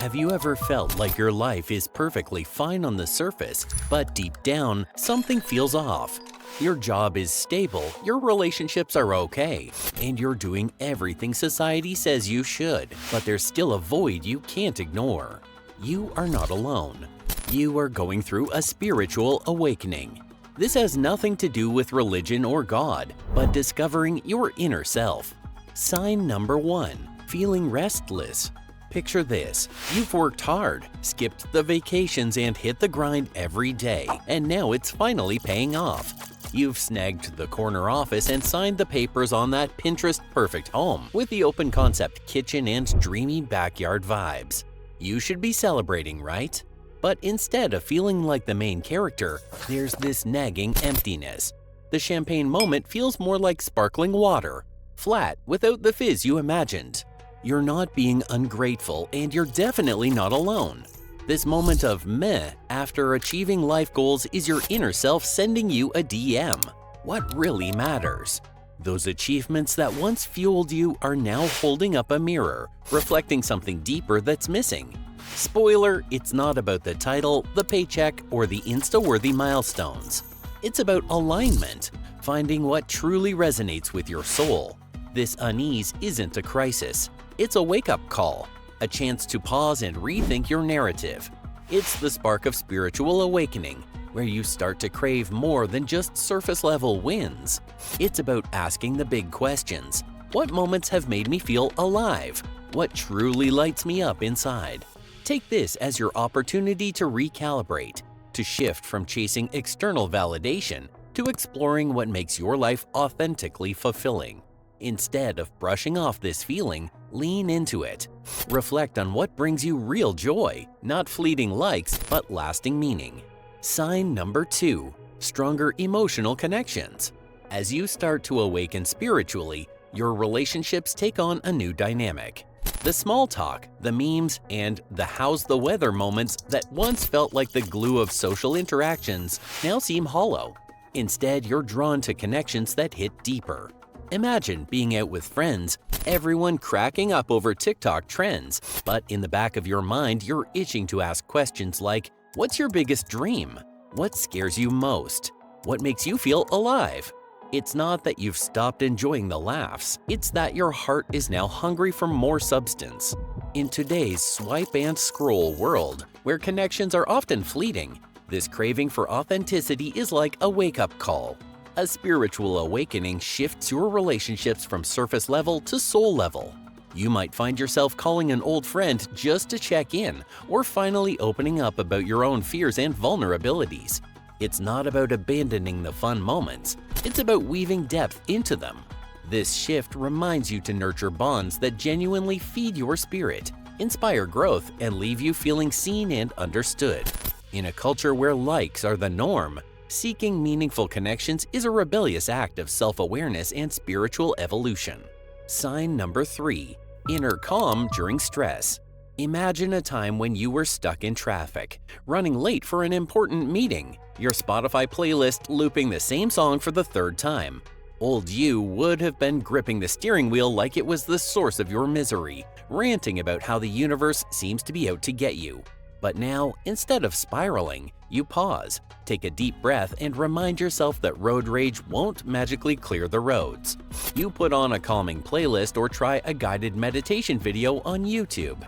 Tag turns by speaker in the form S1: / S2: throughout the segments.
S1: Have you ever felt like your life is perfectly fine on the surface, but deep down, something feels off? Your job is stable, your relationships are okay, and you're doing everything society says you should, but there's still a void you can't ignore. You are not alone. You are going through a spiritual awakening. This has nothing to do with religion or God, but discovering your inner self. Sign number 1. Feeling restless. Picture this. You've worked hard, skipped the vacations and hit the grind every day, and now it's finally paying off. You've snagged the corner office and signed the papers on that Pinterest perfect home with the open concept kitchen and dreamy backyard vibes. You should be celebrating, right? But instead of feeling like the main character, there's this nagging emptiness. The champagne moment feels more like sparkling water, flat without the fizz you imagined. You're not being ungrateful, and you're definitely not alone. This moment of meh after achieving life goals is your inner self sending you a DM. What really matters? Those achievements that once fueled you are now holding up a mirror, reflecting something deeper that's missing. Spoiler, it's not about the title, the paycheck, or the Insta-worthy milestones. It's about alignment, finding what truly resonates with your soul. This unease isn't a crisis. It's a wake-up call, a chance to pause and rethink your narrative. It's the spark of spiritual awakening, where you start to crave more than just surface-level wins. It's about asking the big questions. What moments have made me feel alive? What truly lights me up inside? Take this as your opportunity to recalibrate, to shift from chasing external validation to exploring what makes your life authentically fulfilling. Instead of brushing off this feeling, lean into it. Reflect on what brings you real joy, not fleeting likes, but lasting meaning. Sign number 2. Stronger emotional connections. As you start to awaken spiritually, your relationships take on a new dynamic. The small talk, the memes, and the how's the weather moments that once felt like the glue of social interactions now seem hollow. Instead, you're drawn to connections that hit deeper. Imagine being out with friends, everyone cracking up over TikTok trends, but in the back of your mind, you're itching to ask questions like, what's your biggest dream? What scares you most? What makes you feel alive? It's not that you've stopped enjoying the laughs, it's that your heart is now hungry for more substance. In today's swipe and scroll world, where connections are often fleeting, this craving for authenticity is like a wake-up call. A spiritual awakening shifts your relationships from surface level to soul level. You might find yourself calling an old friend just to check in, or finally opening up about your own fears and vulnerabilities. It's not about abandoning the fun moments, it's about weaving depth into them. This shift reminds you to nurture bonds that genuinely feed your spirit, inspire growth, and leave you feeling seen and understood. In a culture where likes are the norm, seeking meaningful connections is a rebellious act of self-awareness and spiritual evolution. Sign number 3. Inner calm during stress. Imagine a time when you were stuck in traffic, running late for an important meeting, your Spotify playlist looping the same song for the 3rd time. Old you would have been gripping the steering wheel like it was the source of your misery, ranting about how the universe seems to be out to get you. But now, instead of spiraling, you pause, take a deep breath, and remind yourself that road rage won't magically clear the roads. You put on a calming playlist or try a guided meditation video on YouTube.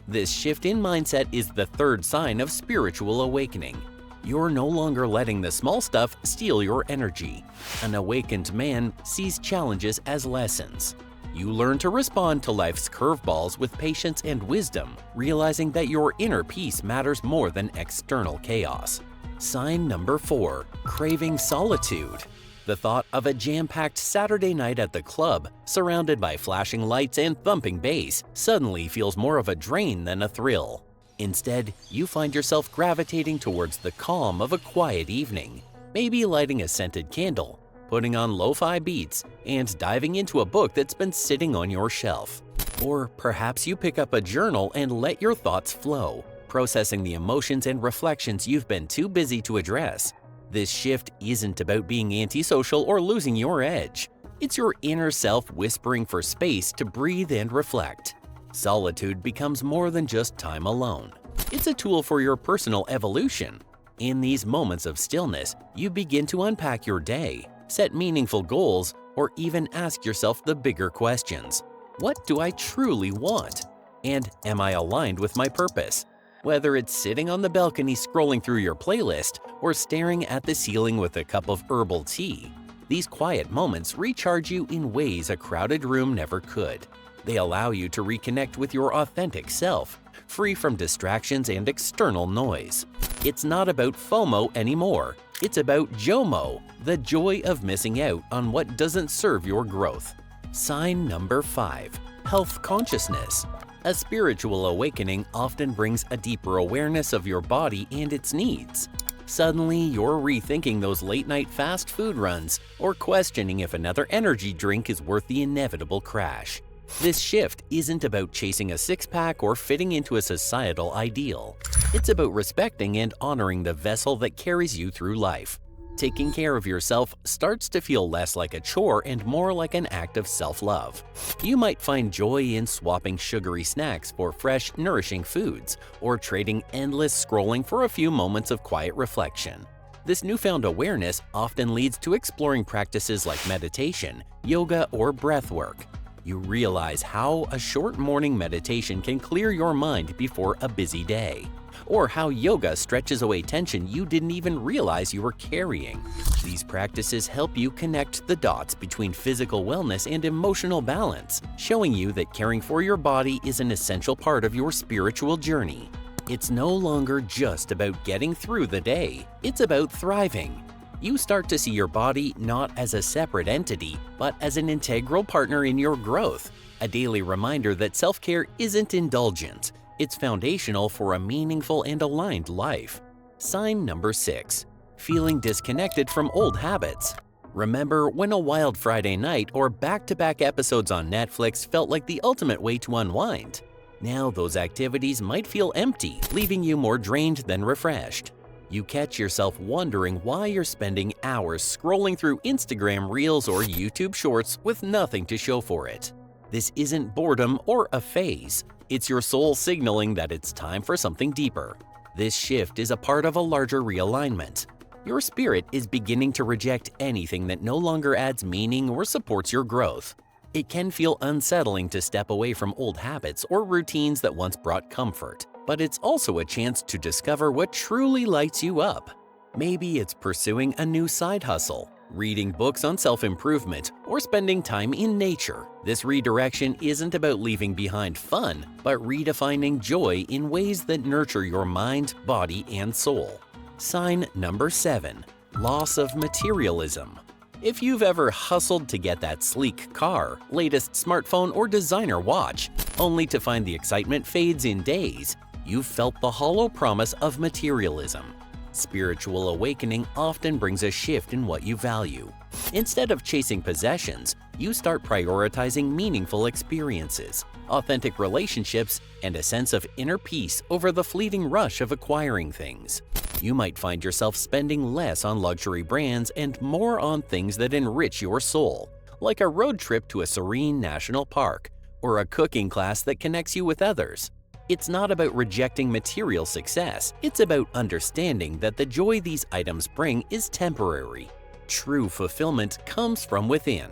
S1: This shift in mindset is the 3rd sign of spiritual awakening. You're no longer letting the small stuff steal your energy. An awakened man sees challenges as lessons. You learn to respond to life's curveballs with patience and wisdom, realizing that your inner peace matters more than external chaos. Sign number 4. Craving solitude. The thought of a jam-packed Saturday night at the club, surrounded by flashing lights and thumping bass, suddenly feels more of a drain than a thrill. Instead, you find yourself gravitating towards the calm of a quiet evening, maybe lighting a scented candle, putting on lo-fi beats, and diving into a book that's been sitting on your shelf. Or perhaps you pick up a journal and let your thoughts flow, processing the emotions and reflections you've been too busy to address. This shift isn't about being antisocial or losing your edge. It's your inner self whispering for space to breathe and reflect. Solitude becomes more than just time alone. It's a tool for your personal evolution. In these moments of stillness, you begin to unpack your day, set meaningful goals, or even ask yourself the bigger questions. What do I truly want? And am I aligned with my purpose? Whether it's sitting on the balcony scrolling through your playlist or staring at the ceiling with a cup of herbal tea, these quiet moments recharge you in ways a crowded room never could. They allow you to reconnect with your authentic self, free from distractions and external noise. It's not about FOMO anymore. It's about JOMO, the joy of missing out on what doesn't serve your growth. Sign number 5. Health consciousness. A spiritual awakening often brings a deeper awareness of your body and its needs. Suddenly, you're rethinking those late-night fast food runs or questioning if another energy drink is worth the inevitable crash. This shift isn't about chasing a six-pack or fitting into a societal ideal. It's about respecting and honoring the vessel that carries you through life. Taking care of yourself starts to feel less like a chore and more like an act of self-love. You might find joy in swapping sugary snacks for fresh, nourishing foods, or trading endless scrolling for a few moments of quiet reflection. This newfound awareness often leads to exploring practices like meditation, yoga, or breath work. You realize how a short morning meditation can clear your mind before a busy day, or how yoga stretches away tension you didn't even realize you were carrying. These practices help you connect the dots between physical wellness and emotional balance, showing you that caring for your body is an essential part of your spiritual journey. It's no longer just about getting through the day, it's about thriving. You start to see your body not as a separate entity, but as an integral partner in your growth, a daily reminder that self-care isn't indulgent. It's foundational for a meaningful and aligned life. Sign number 6. Feeling disconnected from old habits. Remember when a wild Friday night or back-to-back episodes on Netflix felt like the ultimate way to unwind? Now those activities might feel empty, leaving you more drained than refreshed. You catch yourself wondering why you're spending hours scrolling through Instagram Reels or YouTube Shorts with nothing to show for it. This isn't boredom or a phase. It's your soul signaling that it's time for something deeper. This shift is a part of a larger realignment. Your spirit is beginning to reject anything that no longer adds meaning or supports your growth. It can feel unsettling to step away from old habits or routines that once brought comfort, but it's also a chance to discover what truly lights you up. Maybe it's pursuing a new side hustle, reading books on self-improvement, or spending time in nature. This redirection isn't about leaving behind fun, but redefining joy in ways that nurture your mind, body, and soul. Sign number 7. Loss of materialism. If you've ever hustled to get that sleek car, latest smartphone, or designer watch, only to find the excitement fades in days, you've felt the hollow promise of materialism. Spiritual awakening often brings a shift in what you value. Instead of chasing possessions, you start prioritizing meaningful experiences, authentic relationships, and a sense of inner peace over the fleeting rush of acquiring things. You might find yourself spending less on luxury brands and more on things that enrich your soul, like a road trip to a serene national park or a cooking class that connects you with others. It's not about rejecting material success, it's about understanding that the joy these items bring is temporary. True fulfillment comes from within,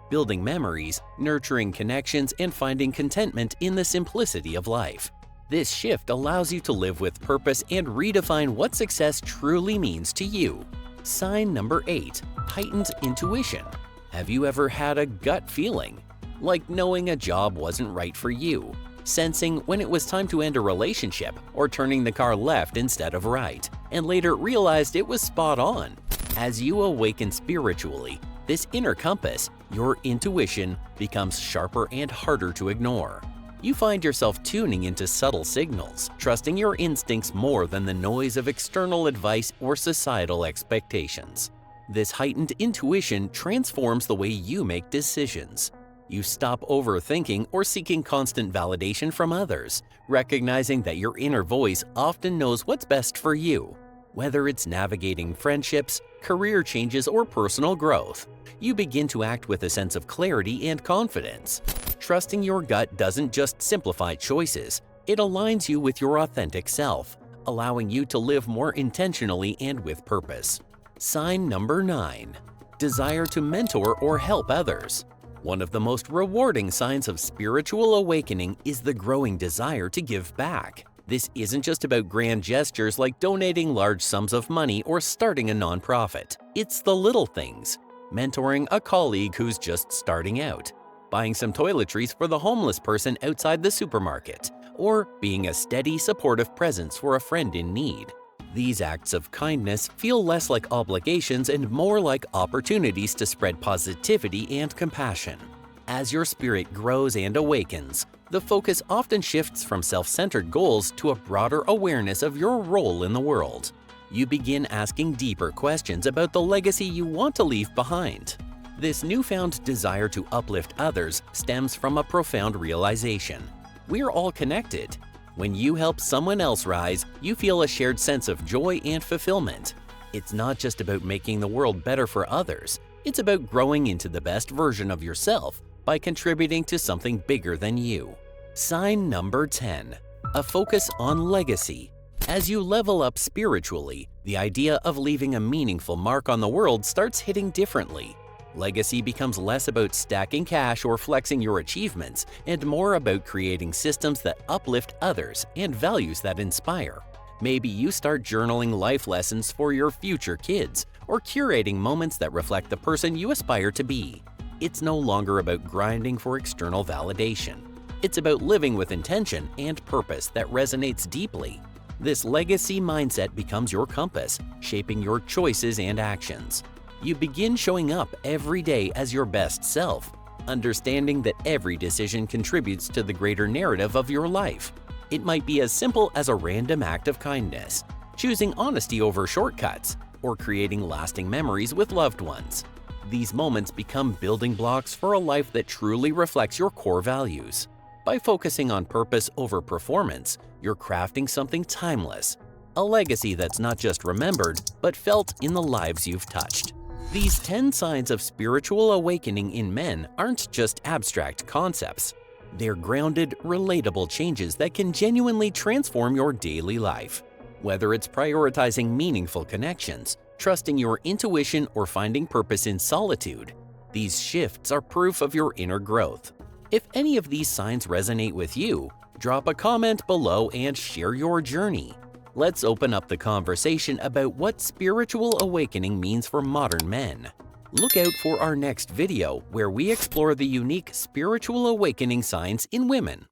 S1: building memories, nurturing connections, and finding contentment in the simplicity of life. This shift allows you to live with purpose and redefine what success truly means to you. Sign number 8. Heightened Intuition. Have you ever had a gut feeling? Like knowing a job wasn't right for you, sensing when it was time to end a relationship, or turning the car left instead of right, and later realized it was spot on. As you awaken spiritually, this inner compass, your intuition, becomes sharper and harder to ignore. You find yourself tuning into subtle signals, trusting your instincts more than the noise of external advice or societal expectations. This heightened intuition transforms the way you make decisions. You stop overthinking or seeking constant validation from others, recognizing that your inner voice often knows what's best for you. Whether it's navigating friendships, career changes, or personal growth, you begin to act with a sense of clarity and confidence. Trusting your gut doesn't just simplify choices, it aligns you with your authentic self, allowing you to live more intentionally and with purpose. Sign number 9. Desire to mentor or help others. One of the most rewarding signs of spiritual awakening is the growing desire to give back. This isn't just about grand gestures like donating large sums of money or starting a nonprofit. It's the little things. Mentoring a colleague who's just starting out, buying some toiletries for the homeless person outside the supermarket, or being a steady, supportive presence for a friend in need. These acts of kindness feel less like obligations and more like opportunities to spread positivity and compassion. As your spirit grows and awakens, the focus often shifts from self-centered goals to a broader awareness of your role in the world. You begin asking deeper questions about the legacy you want to leave behind. This newfound desire to uplift others stems from a profound realization. We're all connected. When you help someone else rise, you feel a shared sense of joy and fulfillment. It's not just about making the world better for others. It's about growing into the best version of yourself by contributing to something bigger than you. Sign number 10. A focus on legacy. As you level up spiritually, the idea of leaving a meaningful mark on the world starts hitting differently. Legacy becomes less about stacking cash or flexing your achievements and more about creating systems that uplift others and values that inspire. Maybe you start journaling life lessons for your future kids or curating moments that reflect the person you aspire to be. It's no longer about grinding for external validation. It's about living with intention and purpose that resonates deeply. This legacy mindset becomes your compass, shaping your choices and actions. You begin showing up every day as your best self, understanding that every decision contributes to the greater narrative of your life. It might be as simple as a random act of kindness, choosing honesty over shortcuts, or creating lasting memories with loved ones. These moments become building blocks for a life that truly reflects your core values. By focusing on purpose over performance, you're crafting something timeless, a legacy that's not just remembered, but felt in the lives you've touched. These 10 signs of spiritual awakening in men aren't just abstract concepts. They're grounded, relatable changes that can genuinely transform your daily life. Whether it's prioritizing meaningful connections, trusting your intuition, or finding purpose in solitude, these shifts are proof of your inner growth. If any of these signs resonate with you, drop a comment below and share your journey. Let's open up the conversation about what spiritual awakening means for modern men. Look out for our next video where we explore the unique spiritual awakening signs in women.